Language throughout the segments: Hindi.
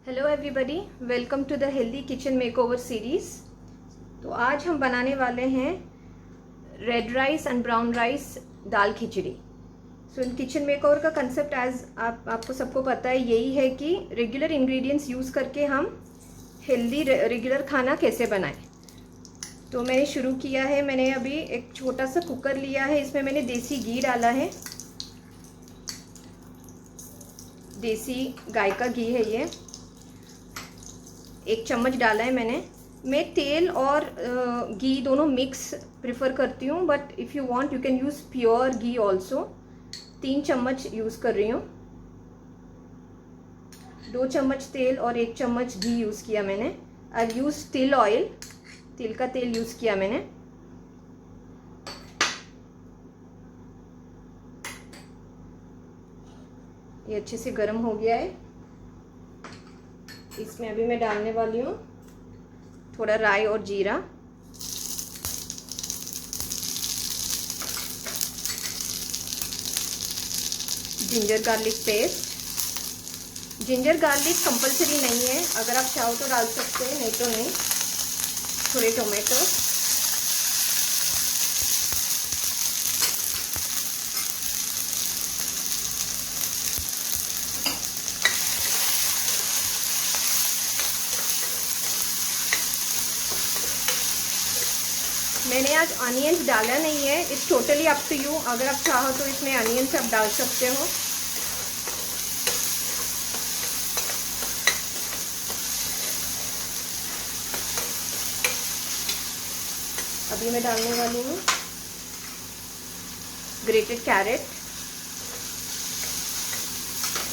Hello everybody, welcome to the healthy kitchen makeover series. तो आज हम बनाने वाले हैं red rice and brown rice दाल खिचड़ी। सो इन किचन मेकओवर का कंसेप्ट एज आपको सबको पता है यही है कि रेगुलर इंग्रेडिएंट्स यूज़ करके हम हेल्दी रेगुलर खाना कैसे बनाएं। तो मैंने शुरू किया है। मैंने अभी एक छोटा सा कुकर लिया है, इसमें मैंने देसी घी डाला है। देसी गाय का घी है ये, 1 चम्मच डाला है मैंने। मैं तेल और घी दोनों मिक्स प्रेफर करती हूँ, but if you want you can use pure ghee also. 3 चम्मच यूज़ कर रही हूँ। 2 चम्मच तेल और 1 चम्मच घी यूज़ किया मैंने। आई यूज़ तिल ऑयल, तिल का तेल यूज़ किया मैंने। ये अच्छे से गर्म हो गया है। इसमें अभी मैं डालने वाली हूँ थोड़ा राई और जीरा। Ginger garlic paste. Ginger garlic compulsory नहीं है, अगर आप चाहो तो डाल सकते हैं, नहीं तो नहीं। थोड़े टोमेटो, मैंने आज अनियंस डाला नहीं है। It's totally up to you, अगर आप चाहो तो इसमें अनियंस आप डाल सकते हो। अभी मैं डालने वाली हूँ ग्रेटेड कैरेट।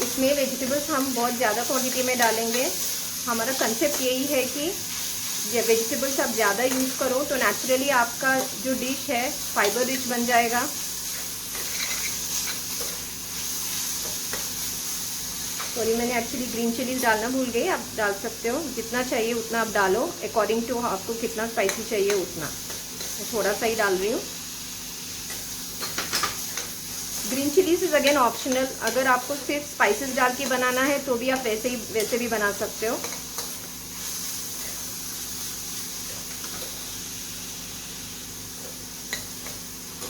इसमें वेजिटेबल्स हम बहुत ज़्यादा क्वांटिटी में डालेंगे। हमारा कंसेप्ट यही है कि ये वेजिटेबल्स आप ज़्यादा यूज़ करो तो नेचुरली आपका जो डिश है फाइबर रिच बन जाएगा। सॉरी, मैंने एक्चुअली ग्रीन चिलीज डालना भूल गई। आप डाल सकते हो, जितना चाहिए उतना आप डालो, अकॉर्डिंग टू आपको कितना स्पाइसी चाहिए उतना। मैं थोड़ा सा ही डाल रही हूँ। Green chillies is again optional. अगर आपको सिर्फ स्पाइसेस डाल के बनाना है तो भी आप वैसे भी बना सकते हो।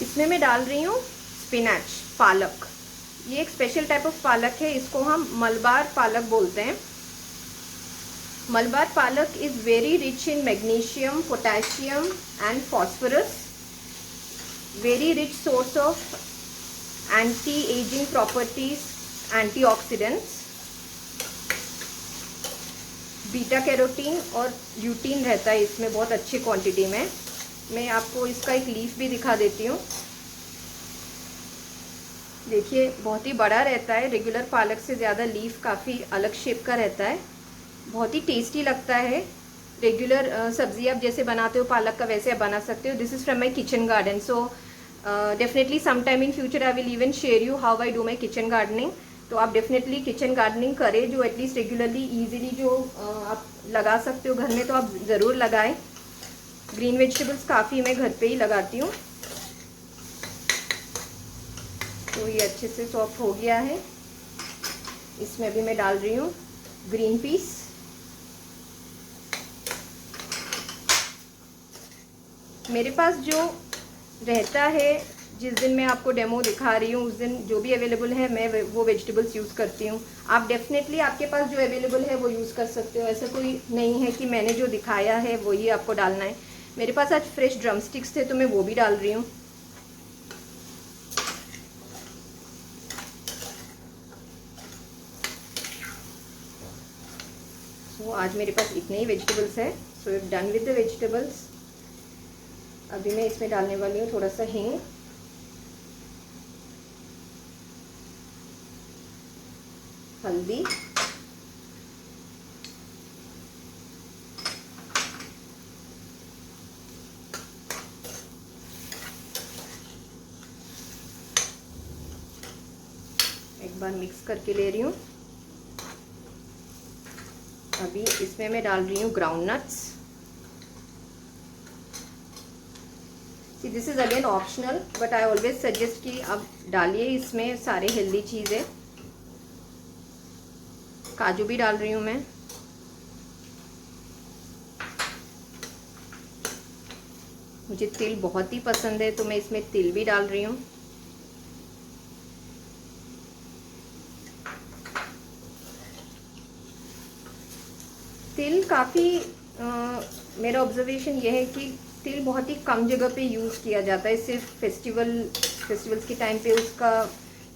इसमें मैं डाल रही हूँ स्पिनच, पालक। ये एक स्पेशल टाइप ऑफ पालक है, इसको हम मलबार पालक बोलते हैं। मलबार पालक is very rich in magnesium, potassium and phosphorus. Very rich source of anti ageing properties, antioxidants, beta carotene और ल्यूटीन रहता है इसमें बहुत अच्छी क्वांटिटी में। मैं आपको इसका एक लीफ भी दिखा देती हूँ। देखिए, बहुत ही बड़ा रहता है। रेगुलर पालक से ज़्यादा लीफ काफ़ी अलग शेप का रहता है। बहुत ही टेस्टी लगता है। रेगुलर सब्जी आप जैसे बनाते हो पालक का, वैसे आप बना सकते हो। This is from my kitchen garden. So definitely some time in future I will even share you how I do my kitchen gardening. तो आप डेफिनेटली किचन गार्डनिंग करें, जो एटलीस्ट रेगुलरली ईजिली जो आप लगा सकते हो घर में, तो आप ज़रूर लगाएं। ग्रीन वेजिटेबल्स काफ़ी मैं घर पे ही लगाती हूँ। तो ये अच्छे से सॉफ्ट हो गया है। इसमें अभी मैं डाल रही हूँ ग्रीन पीस। मेरे पास जो रहता है, जिस दिन मैं आपको डेमो दिखा रही हूँ, उस दिन जो भी अवेलेबल है मैं वो वेजिटेबल्स यूज़ करती हूँ। आप डेफिनेटली आपके पास जो अवेलेबल है वो यूज़ कर सकते हो। ऐसा कोई नहीं है कि मैंने जो दिखाया है वही आपको डालना है। मेरे पास आज फ्रेश ड्रम स्टिक्स थे तो मैं वो भी डाल रही हूँ। सो आज मेरे पास इतने ही वेजिटेबल्स है। So if done with the vegetables, अभी मैं इसमें डालने वाली हूँ थोड़ा सा हींग, हल्दी, एक बार मिक्स करके ले रही हूँ। अभी इसमें मैं डाल रही हूँ ground nuts. See this is again optional, but I always suggest कि आप डालिए इसमें सारे हेल्दी चीज़ें। काजू भी डाल रही हूँ मैं। मुझे तिल बहुत ही पसंद है तो मैं इसमें तिल भी डाल रही हूँ। तिल काफ़ी मेरा ऑब्जर्वेशन ये है कि तिल बहुत ही कम जगह पे यूज़ किया जाता है। सिर्फ फेस्टिवल्स के टाइम पे उसका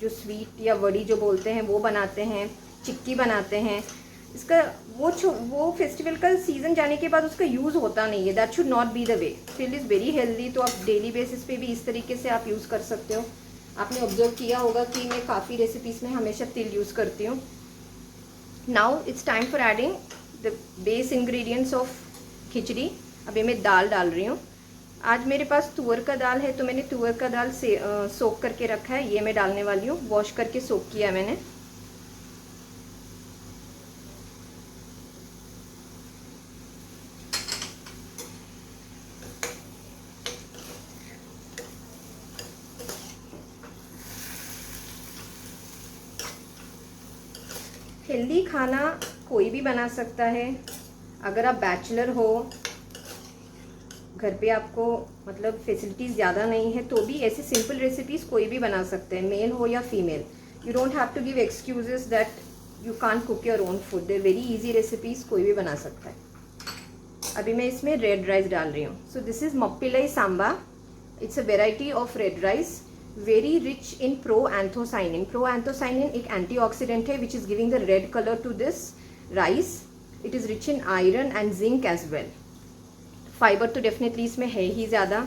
जो स्वीट या वड़ी जो बोलते हैं वो बनाते हैं, चिक्की बनाते हैं। इसका वो फेस्टिवल का सीज़न जाने के बाद उसका यूज़ होता नहीं है। That should not be the way. तिल इज़ वेरी हेल्दी, तो आप डेली बेसिस पे भी इस तरीके से आप यूज़ कर सकते हो। आपने ऑब्जर्व किया होगा कि मैं काफ़ी रेसिपीज़ में हमेशा तिल यूज़ करती हूँ। Now it's time for adding the base ingredients of khichdi. अभी मैं दाल डाल रही हूँ। आज मेरे पास तुअर का दाल है तो मैंने तुअर का दाल से सोक करके रखा है। ये मैं डालने वाली हूँ, वॉश करके सोक किया मैंने। हेल्दी खाना कोई भी बना सकता है। अगर आप बैचलर हो, घर पे आपको मतलब फैसिलिटीज़ ज़्यादा नहीं है, तो भी ऐसे सिंपल रेसिपीज़ कोई भी बना सकते हैं, मेल हो या female. You don't have to give excuses that you can't cook your own food. They very easy recipes, कोई भी बना सकता है। अभी मैं इसमें रेड राइस डाल रही हूँ। So this is Mappillai Samba. It's a variety of red rice, very rich in proanthocyanin. Proanthocyanin एक एंटीऑक्सीडेंट है which is giving the red colour to this rice. It is rich in iron and zinc as well. Fibre तो डेफिनेटली इसमें है ही ज़्यादा।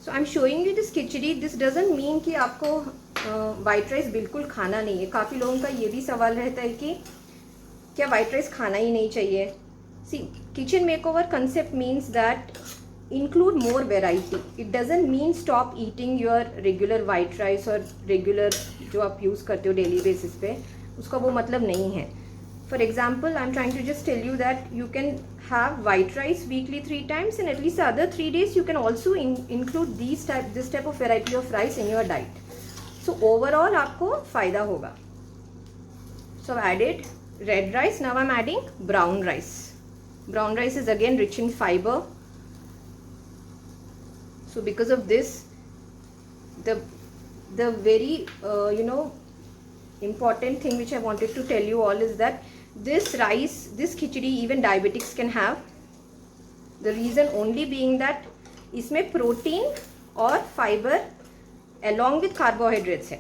So I am showing you this khichdi. This doesn't mean कि आपको वाइट राइस बिल्कुल खाना नहीं है। काफ़ी लोगों का ये भी सवाल रहता है कि क्या वाइट राइस खाना ही नहीं चाहिए। See, kitchen makeover concept means that include more variety. It doesn't mean stop eating your regular white rice और regular जो आप यूज़ करते हो डेली बेसिस पे, उसका वो मतलब नहीं है। For example, I'm trying to just tell you that you can have white rice weekly 3 times and at least the other 3 days you can also include this type of variety of rice in your diet. So overall आपको फ़ायदा होगा। So I've added red rice. Now I'm adding brown rice. Brown rice is again rich in fiber. So because of this, the very important thing which I wanted to tell you all is that this rice, this khichdi, even diabetics can have. The reason only being that इसमें प्रोटीन और फाइबर along with carbohydrates है।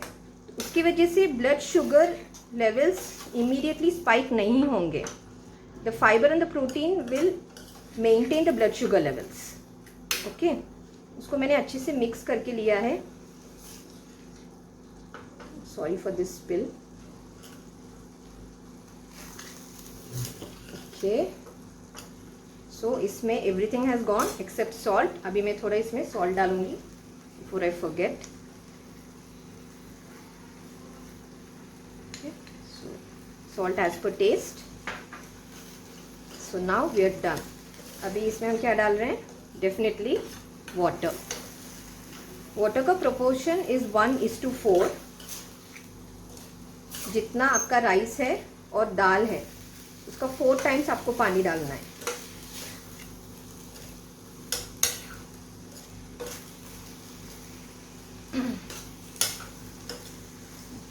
उसकी वजह से blood sugar levels immediately spike नहीं होंगे। The fiber and the protein will maintain the blood sugar levels. Okay? उसको मैंने अच्छे से मिक्स करके लिया है। Sorry for this spill. Okay, so इसमें everything has gone except salt. अभी मैं थोड़ा इसमें सॉल्ट डालूंगी before I forget. Salt as पर taste. So now we are done. अभी इसमें हम क्या डाल रहे हैं? Definitely water. वाटर का प्रोपोर्शन इज 1:4। जितना आपका राइस है और दाल है उसका 4 टाइम्स आपको पानी डालना है।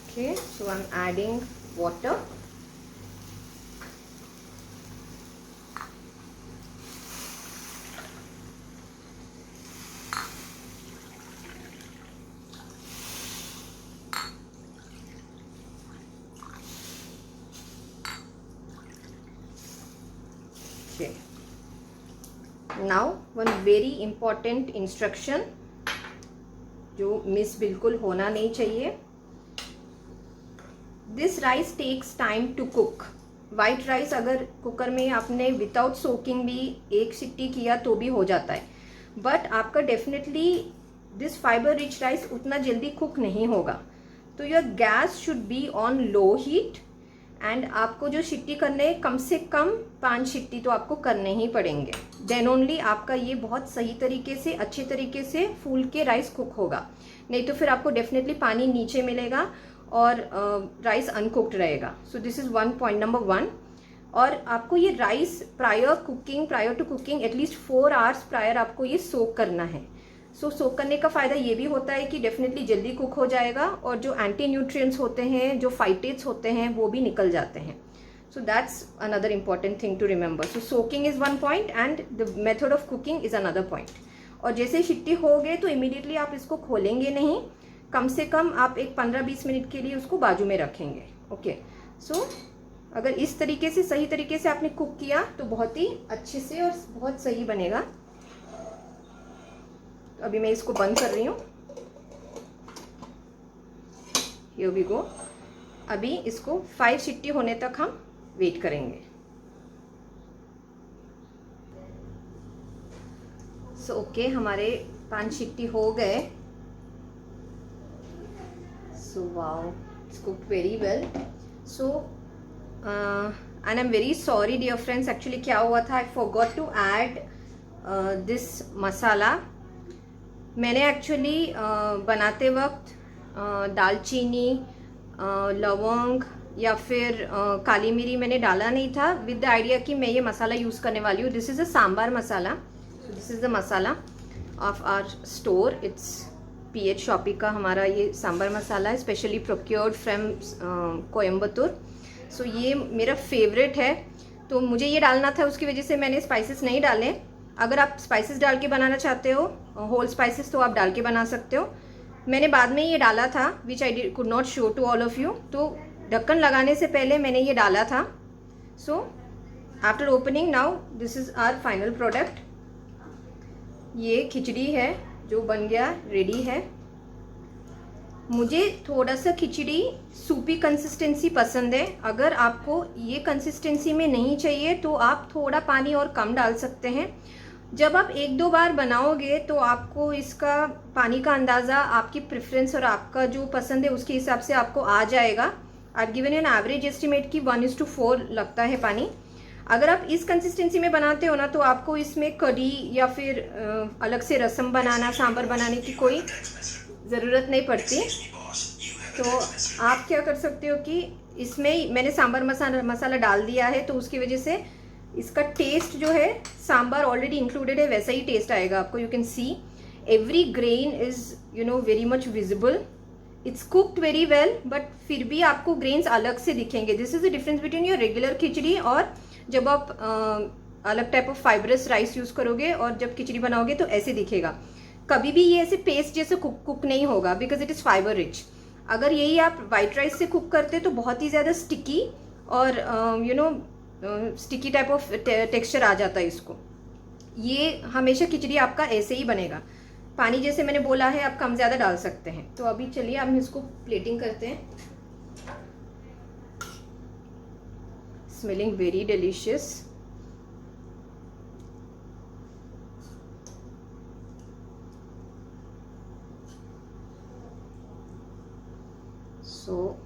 Okay, so I am adding water. Now one very important instruction जो मिस बिल्कुल होना नहीं चाहिए। This rice takes time to cook. White rice अगर कुकर में आपने विदाउट सोकिंग भी 1 सीटी किया तो भी हो जाता है, बट आपका definitely this fibre rich rice उतना जल्दी कुक नहीं होगा। तो your gas should be on low heat and आपको जो शिट्टी करने कम से कम 5 शिट्टी तो आपको करने ही पड़ेंगे। देन ओनली आपका ये बहुत सही तरीके से अच्छे तरीके से फूल के राइस कुक होगा। नहीं तो फिर आपको डेफिनेटली पानी नीचे मिलेगा और राइस अनकुक्ड रहेगा। So this is one point number 1। और आपको ये rice prior to cooking at least 4 hours prior आपको ये सोक करना है। सोक करने का फ़ायदा ये भी होता है कि डेफिनेटली जल्दी कुक हो जाएगा और जो एंटी न्यूट्रिएंट्स होते हैं, जो फाइटेट्स होते हैं, वो भी निकल जाते हैं। So that's another important thing to remember. So soaking is one point and the method of cooking is another point. और जैसे शिट्टी हो गए तो इमीडिएटली आप इसको खोलेंगे नहीं, कम से कम आप एक 15-20 मिनट के लिए उसको बाजू में रखेंगे। ओके, सो अगर इस तरीके से सही तरीके से आपने कुक किया तो बहुत ही अच्छे से और बहुत सही बनेगा। तो अभी मैं इसको बंद कर रही हूँ। Here we go. अभी इसको 5 शिट्टी होने तक हम वेट करेंगे। सो ओके, हमारे 5 शिट्टी हो गए। So wow, it's cooked very well. So and I am very sorry dear friends, actually क्या हुआ था, I forgot to add this masala. मैंने एक्चुअली बनाते वक्त दालचीनी, लौंग या फिर काली मिरी मैंने डाला नहीं था, विद द आइडिया कि मैं ये मसाला यूज़ करने वाली हूँ। This is a sambar masala. So this is the masala of our store. It's PH shoppy का हमारा ये सांबार मसाला है, specially procured from Coimbatore. So ये मेरा फेवरेट है, तो मुझे ये डालना था, उसकी वजह से मैंने स्पाइसेस नहीं डाले। अगर आप स्पाइसेस डाल के बनाना चाहते हो, होल स्पाइसेस, तो आप डाल के बना सकते हो। मैंने बाद में ये डाला था, which I could not show to all of you. तो ढक्कन लगाने से पहले मैंने ये डाला था। So after opening now this is our final product. ये खिचड़ी है जो बन गया, रेडी है। मुझे थोड़ा सा खिचड़ी सूपी कंसिस्टेंसी पसंद है। अगर आपको ये कंसिस्टेंसी में नहीं चाहिए तो आप थोड़ा पानी और कम डाल सकते हैं। जब आप 1-2 बार बनाओगे तो आपको इसका पानी का अंदाज़ा आपकी प्रेफरेंस और आपका जो पसंद है उसके हिसाब से आपको आ जाएगा। I given an average estimate की 1:4 लगता है पानी। अगर आप इस कंसिस्टेंसी में बनाते हो ना तो आपको इसमें कढ़ी या फिर अलग से रसम बनाना, सांभर बनाने की कोई ज़रूरत नहीं पड़ती। तो आप क्या कर सकते हो कि इसमें मैंने सांभर मसाला डाल दिया है, तो उसकी वजह से इसका टेस्ट जो है, सांभर ऑलरेडी इंक्लूडेड है, वैसा ही टेस्ट आएगा आपको। You can see every grain is very much visible. It's cooked very well, but फिर भी आपको ग्रेन्स अलग से दिखेंगे। This is the difference between your regular khichdi और जब आप अलग type of fibrous rice use करोगे और जब खिचड़ी बनाओगे तो ऐसे दिखेगा। कभी भी ये ऐसे पेस्ट जैसे कुक नहीं होगा, because it is fibre rich. अगर यही आप वाइट राइस से कुक करते तो बहुत ही ज़्यादा स्टिकी और स्टिकी टाइप ऑफ टेक्सचर आ जाता है इसको। ये हमेशा खिचड़ी आपका ऐसे ही बनेगा। पानी जैसे मैंने बोला है आप कम ज़्यादा डाल सकते हैं। तो अभी चलिए हम इसको प्लेटिंग करते हैं। Smelling very delicious. So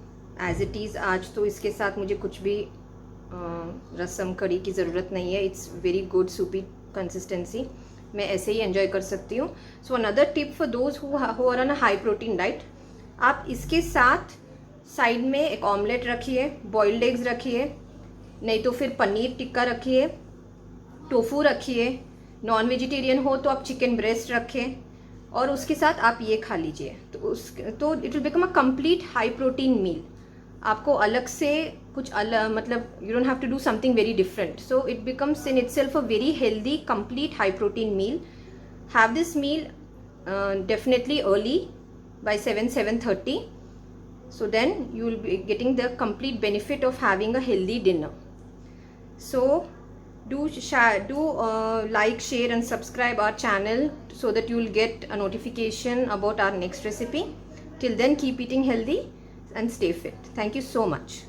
as it is आज तो इसके साथ मुझे कुछ भी रसम कढ़ी की ज़रूरत नहीं है। It's very good soupy consistency, मैं ऐसे ही एंजॉय कर सकती हूँ। So another tip for those who are on a high protein diet, आप इसके साथ साइड में एक ऑमलेट रखिए, बॉइल्ड एग्स रखिए, नहीं तो फिर पनीर टिक्का रखिए, टोफू रखिए, नॉन वेजिटेरियन हो तो आप चिकन ब्रेस्ट रखें और उसके साथ आप ये खा लीजिए। तो it will become a complete high protein meal. आपको अलग से कुछ अलग, मतलब you don't have to do something very different. So it becomes in itself a very healthy complete high protein meal. Have this meal definitely early by 7:30, so then you will be getting the complete benefit of having a healthy dinner. So do like, share and subscribe our channel so that you will get a notification about our next recipe. Till then, keep eating healthy and stay fit. Thank you so much.